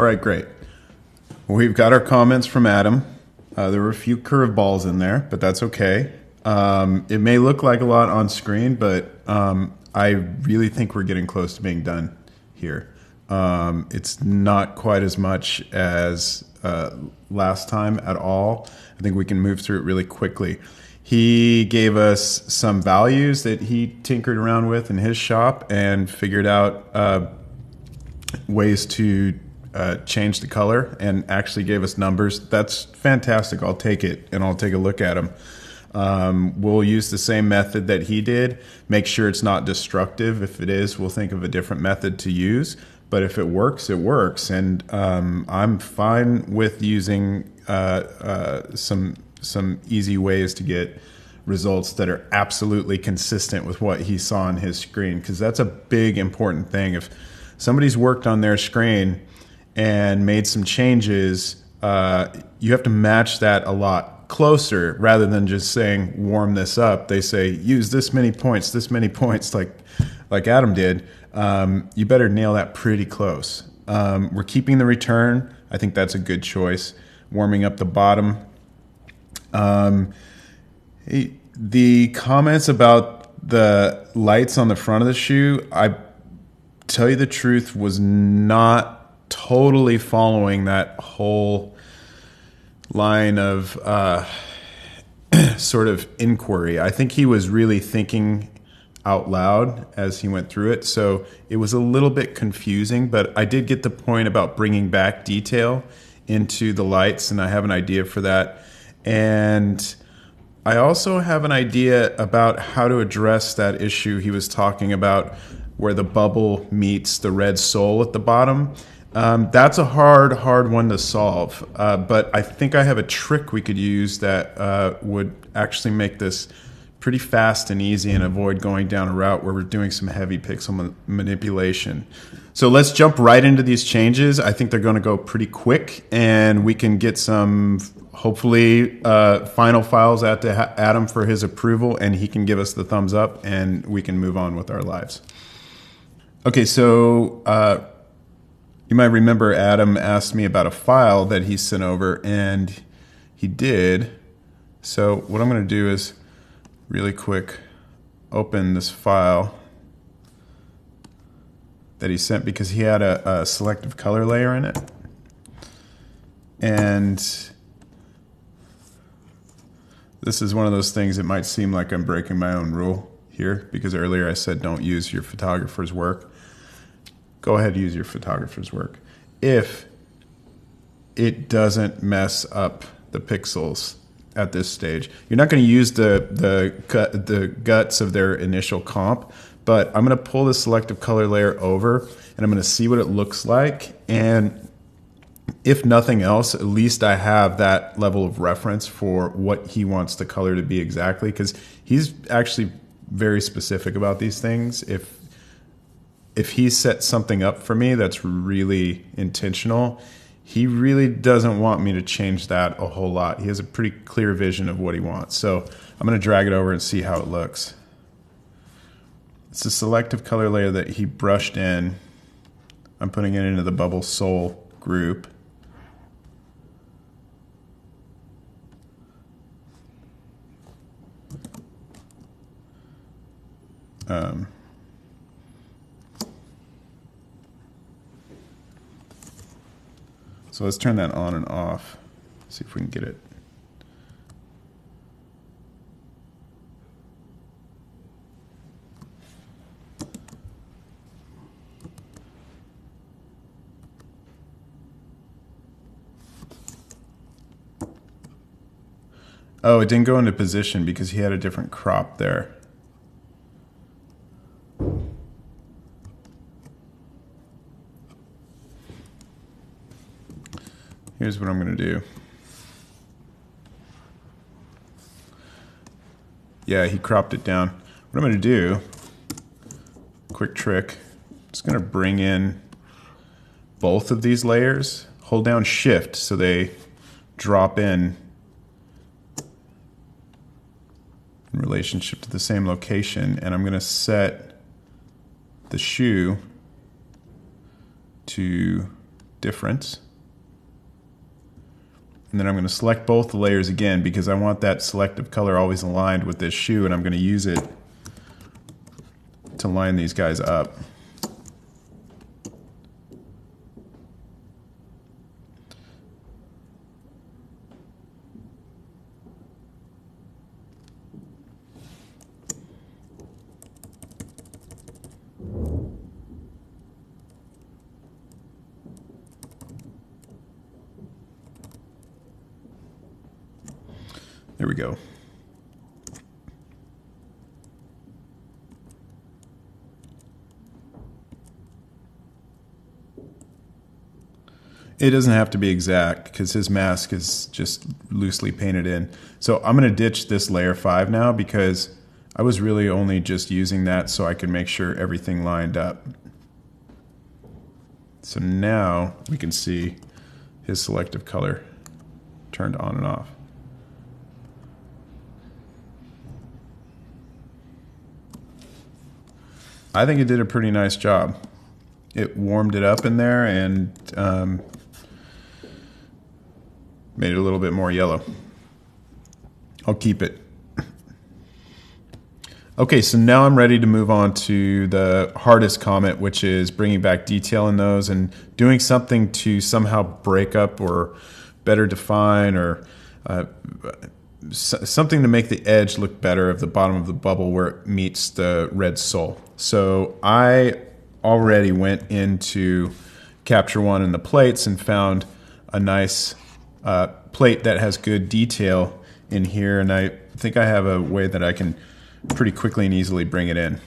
All right, great. We've got our comments from Adam. There were a few curveballs in there, but that's okay. It may look like a lot on screen, but I really think we're getting close to being done here. It's not quite as much as last time at all. I think we can move through it really quickly. He gave us some values that he tinkered around with in his shop and figured out ways to change the color, and actually gave us numbers. That's fantastic. I'll take it, and I'll take a look at them. We'll use the same method that he did. Make sure it's not destructive. If it is, we'll think of a different method to use. But if it works, it works. And I'm fine with using some easy ways to get results that are absolutely consistent with what he saw on his screen, because that's a big, important thing. If somebody's worked on their screen and made some changes, you have to match that a lot closer rather than just saying warm this up. They say use this many points, like Adam did. You better nail that pretty close. We're keeping the return. I think that's a good choice. Warming up the bottom. The comments about the lights on the front of the shoe, I tell you the truth, was not totally following that whole line of sort of inquiry. I think he was really thinking out loud as he went through it, so it was a little bit confusing, but I did get the point about bringing back detail into the lights, and I have an idea for that. And I also have an idea about how to address that issue he was talking about, where the bubble meets the red sole at the bottom. That's a hard one to solve, but I think I have a trick we could use that would actually make this pretty fast and easy and avoid going down a route where we're doing some heavy pixel manipulation. So let's jump right into these changes. I think they're going to go pretty quick, and we can get some, hopefully, final files out to Adam for his approval, and he can give us the thumbs up, and we can move on with our lives. Okay, so you might remember Adam asked me about a file that he sent over, and he did. So what I'm going to do is really quick open this file that he sent, because he had a selective color layer in it. And this is one of those things that might seem like I'm breaking my own rule here, because earlier I said don't use your photographer's work. Go ahead and use your photographer's work if it doesn't mess up the pixels at this stage. You're not going to use the guts of their initial comp, but I'm going to pull the selective color layer over, and I'm going to see what it looks like. And if nothing else, at least I have that level of reference for what he wants the color to be exactly, because he's actually very specific about these things. If he sets something up for me that's really intentional, he really doesn't want me to change that a whole lot. He has a pretty clear vision of what he wants. So I'm going to drag it over and see how it looks. It's a selective color layer that he brushed in. I'm putting it into the bubble sole group. So let's turn that on and off. See if we can get it. Oh, it didn't go into position because he had a different crop there. Here's what I'm going to do. Yeah, he cropped it down. What I'm going to do, quick trick, I'm just going to bring in both of these layers, hold down shift so they drop in relationship to the same location, and I'm going to set the shoe to difference. And then I'm going to select both the layers again because I want that selective color always aligned with this shoe, and I'm going to use it to line these guys up. There we go. It doesn't have to be exact because his mask is just loosely painted in. So I'm going to ditch this layer 5 now because I was really only just using that so I could make sure everything lined up. So now we can see his selective color turned on and off. I think it did a pretty nice job. It warmed it up in there and made it a little bit more yellow. I'll keep it. Okay, so now I'm ready to move on to the hardest comment, which is bringing back detail in those and doing something to somehow break up or better define or something to make the edge look better of the bottom of the bubble where it meets the red sole. So I already went into Capture One in the plates and found a nice plate that has good detail in here, and I think I have a way that I can pretty quickly and easily bring it in.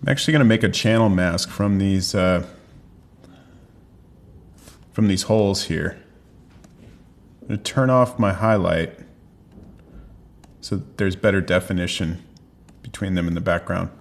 I'm actually going to make a channel mask from these holes here. I'm going to turn off my highlight so that there's better definition between them in the background.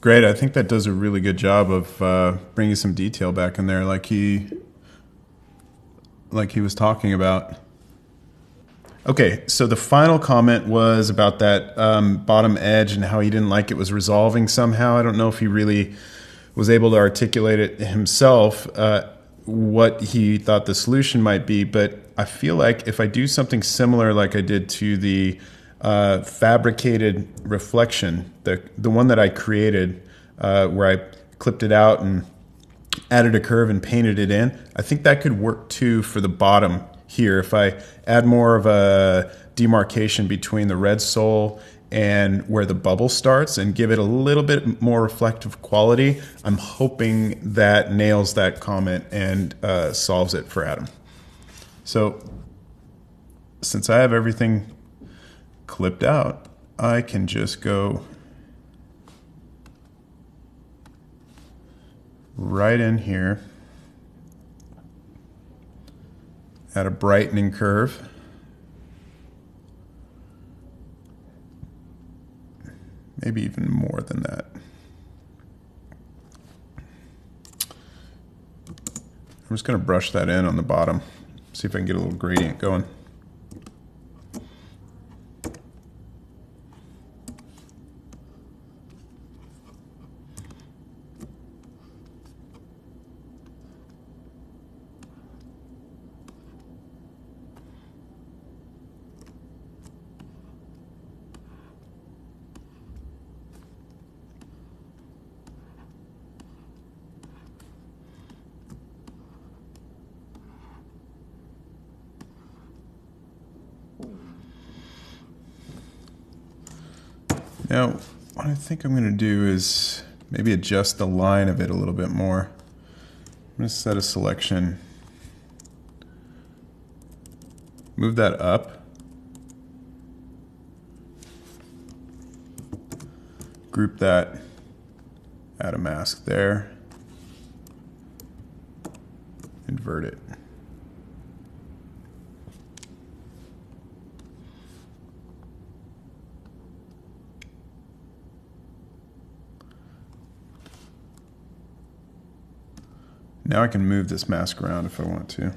Great. I think that does a really good job of bringing some detail back in there, like he was talking about. Okay, so the final comment was about that bottom edge and how he didn't like it was resolving somehow. I don't know if he really was able to articulate it himself, what he thought the solution might be, but I feel like if I do something similar like I did to the fabricated reflection, the one that I created, where I clipped it out and added a curve and painted it in, I think that could work too for the bottom here. If I add more of a demarcation between the red sole and where the bubble starts and give it a little bit more reflective quality, I'm hoping that nails that comment and solves it for Adam. So since I have everything clipped out, I can just go right in here, add a brightening curve, maybe even more than that. I'm just going to brush that in on the bottom, see if I can get a little gradient going. Now, what I think I'm going to do is maybe adjust the line of it a little bit more. I'm going to set a selection, move that up, group that, add a mask there, invert it. Now I can move this mask around if I want to.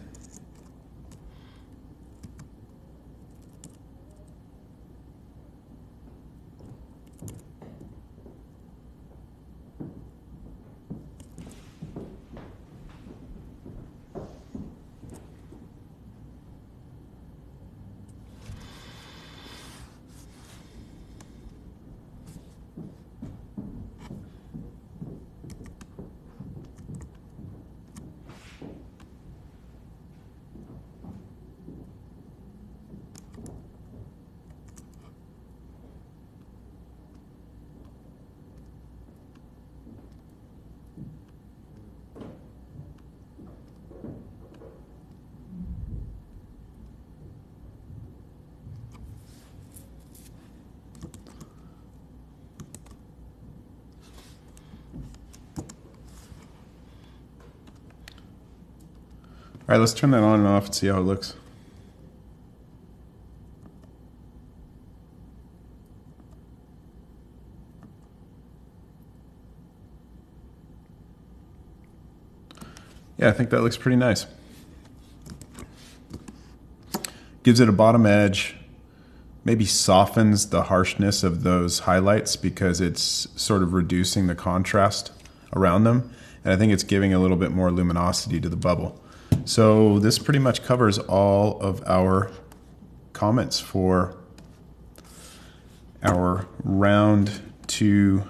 All right, let's turn that on and off and see how it looks. Yeah, I think that looks pretty nice. Gives it a bottom edge, maybe softens the harshness of those highlights because it's sort of reducing the contrast around them. And I think it's giving a little bit more luminosity to the bubble. So this pretty much covers all of our comments for our round 2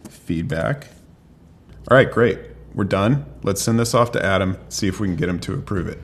feedback. All right, great. We're done. Let's send this off to Adam, see if we can get him to approve it.